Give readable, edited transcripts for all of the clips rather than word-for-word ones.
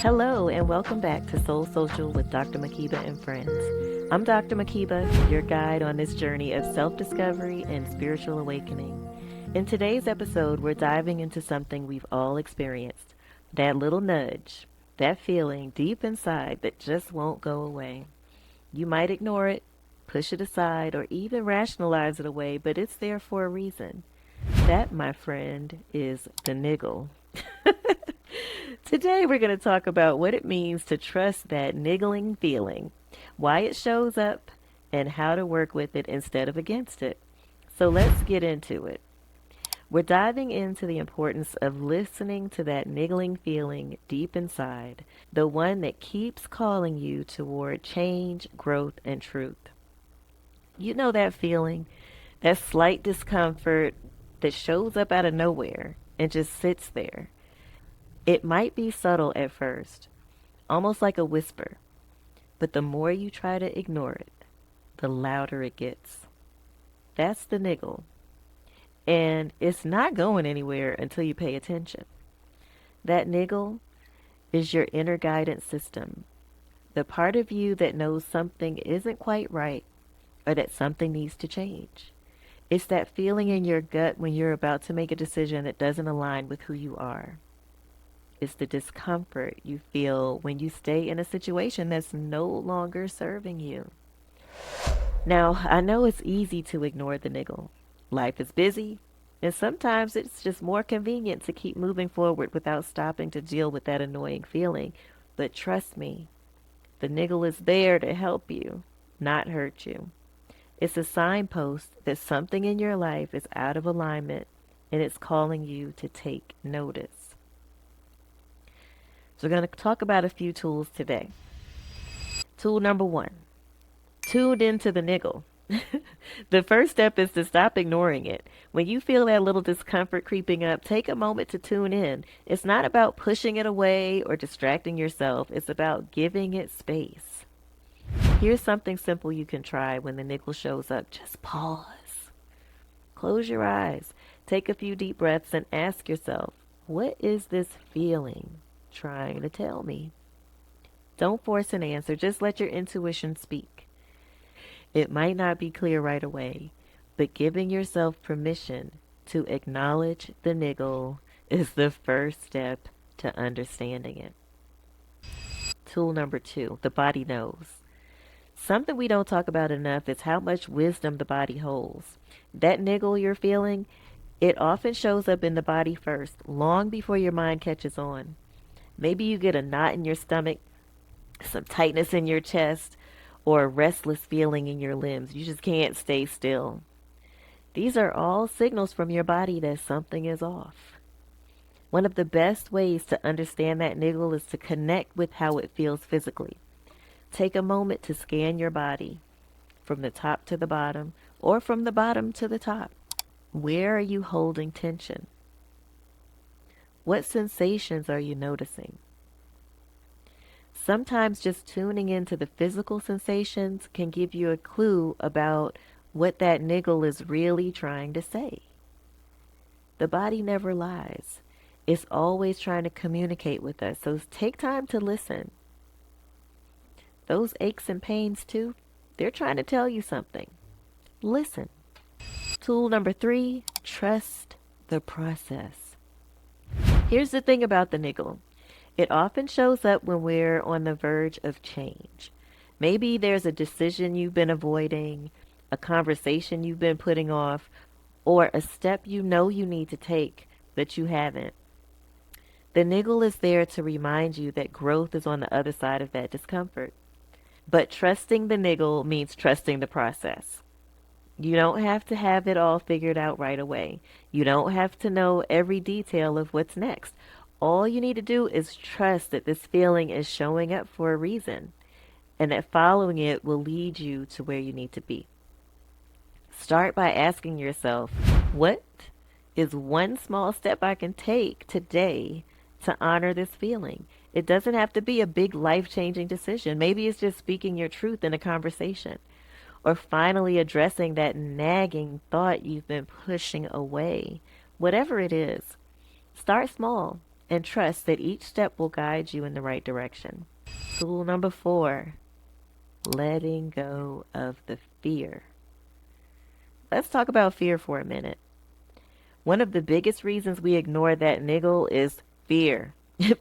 Hello, and welcome back to SolSocial with Dr. Makeba and friends. I'm Dr. Makeba, your guide on this journey of self discovery and spiritual awakening. In today's episode, we're diving into something we've all experienced, that little nudge, that feeling deep inside that just won't go away. You might ignore it, push it aside, or even rationalize it away, but it's there for a reason. That, my friend, is the niggle. Today, we're going to talk about what it means to trust that niggling feeling, why it shows up, and how to work with it instead of against it. So let's get into it. We're diving into the importance of listening to that niggling feeling deep inside, the one that keeps calling you toward change, growth, and truth. You know that feeling, that slight discomfort that shows up out of nowhere and just sits there. It might be subtle at first, almost like a whisper, but the more you try to ignore it, the louder it gets. That's the niggle. And it's not going anywhere until you pay attention. That niggle is your inner guidance system, the part of you that knows something isn't quite right or that something needs to change. It's that feeling in your gut when you're about to make a decision that doesn't align with who you are. It's the discomfort you feel when you stay in a situation that's no longer serving you. Now, I know it's easy to ignore the niggle. Life is busy, and sometimes it's just more convenient to keep moving forward without stopping to deal with that annoying feeling. But trust me, the niggle is there to help you, not hurt you. It's a signpost that something in your life is out of alignment and it's calling you to take notice. So we're going to talk about a few tools today. Tool number one, tuned into the niggle. The first step is to stop ignoring it. When you feel that little discomfort creeping up, take a moment to tune in. It's not about pushing it away or distracting yourself. It's about giving it space. Here's something simple you can try when the niggle shows up. Just pause. Close your eyes. Take a few deep breaths and ask yourself, what is this feeling trying to tell me? Don't force an answer. Just let your intuition speak. It might not be clear right away, but giving yourself permission to acknowledge the niggle is the first step to understanding it. Tool number two, the body knows. Something we don't talk about enough is how much wisdom the body holds. That niggle you're feeling, it often shows up in the body first, long before your mind catches on. Maybe you get a knot in your stomach, some tightness in your chest, or a restless feeling in your limbs. You just can't stay still. These are all signals from your body that something is off. One of the best ways to understand that niggle is to connect with how it feels physically. Take a moment to scan your body from the top to the bottom or from the bottom to the top. Where are you holding tension? What sensations are you noticing? Sometimes just tuning into the physical sensations can give you a clue about what that niggle is really trying to say. The body never lies. It's always trying to communicate with us, so take time to listen. Those aches and pains too, they're trying to tell you something. Listen. Tool number three, trust the process. Here's the thing about the niggle. It often shows up when we're on the verge of change. Maybe there's a decision you've been avoiding, a conversation you've been putting off, or a step you know you need to take, but you haven't. The niggle is there to remind you that growth is on the other side of that discomfort. But trusting the niggle means trusting the process. You don't have to have it all figured out right away. You don't have to know every detail of what's next. All you need to do is trust that this feeling is showing up for a reason and that following it will lead you to where you need to be. Start by asking yourself, what is one small step I can take today to honor this feeling? It doesn't have to be a big life-changing decision. Maybe it's just speaking your truth in a conversation or finally addressing that nagging thought you've been pushing away. Whatever it is, start small and trust that each step will guide you in the right direction. Tool number 4, letting go of the fear. Let's talk about fear for a minute. One of the biggest reasons we ignore that niggle is fear.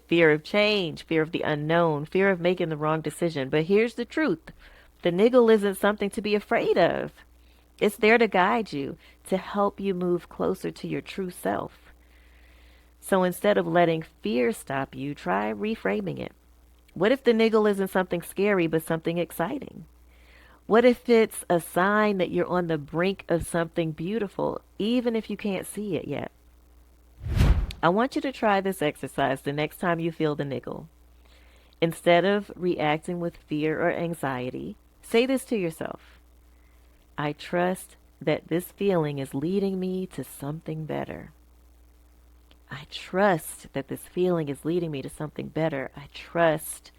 Fear of change, fear of the unknown, fear of making the wrong decision. But here's the truth. The niggle isn't something to be afraid of. It's there to guide you, to help you move closer to your true self. So instead of letting fear stop you, try reframing it. What if the niggle isn't something scary, but something exciting? What if it's a sign that you're on the brink of something beautiful, even if you can't see it yet? I want you to try this exercise the next time you feel the niggle. Instead of reacting with fear or anxiety, say this to yourself. I trust that this feeling is leading me to something better. I trust that this feeling is leading me to something better. I trust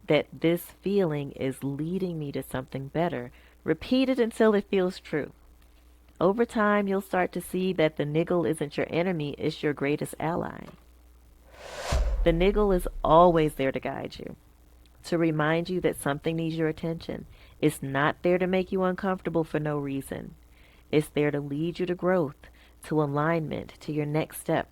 that this feeling is leading me to something better. Repeat it until it feels true. Over time, you'll start to see that the niggle isn't your enemy, it's your greatest ally. The niggle is always there to guide you, to remind you that something needs your attention. It's not there to make you uncomfortable for no reason. It's there to lead you to growth, to alignment, to your next step.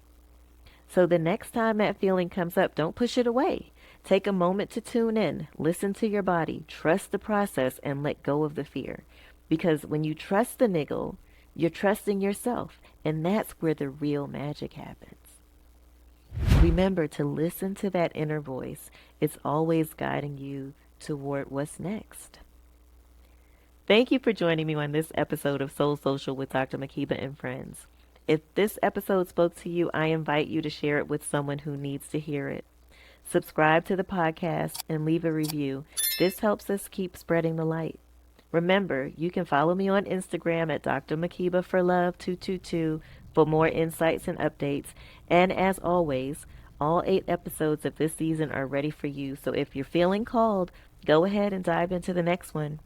So the next time that feeling comes up, don't push it away. Take a moment to tune in, listen to your body, trust the process, and let go of the fear. Because when you trust the niggle, you're trusting yourself, and that's where the real magic happens. Remember to listen to that inner voice. It's always guiding you toward what's next. Thank you for joining me on this episode of SolSocial with Dr. Makeba and friends. If this episode spoke to you, I invite you to share it with someone who needs to hear it. Subscribe to the podcast and leave a review. This helps us keep spreading the light. Remember, you can follow me on Instagram at Dr. Makeba for Love 222 for more insights and updates. And as always, all 8 episodes of this season are ready for you. So if you're feeling called, go ahead and dive into the next one.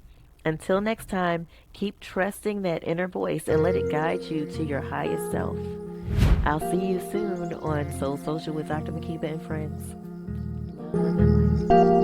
Until next time, keep trusting that inner voice and let it guide you to your highest self. I'll see you soon on SolSocial with Dr. Makeba and friends. Love and light.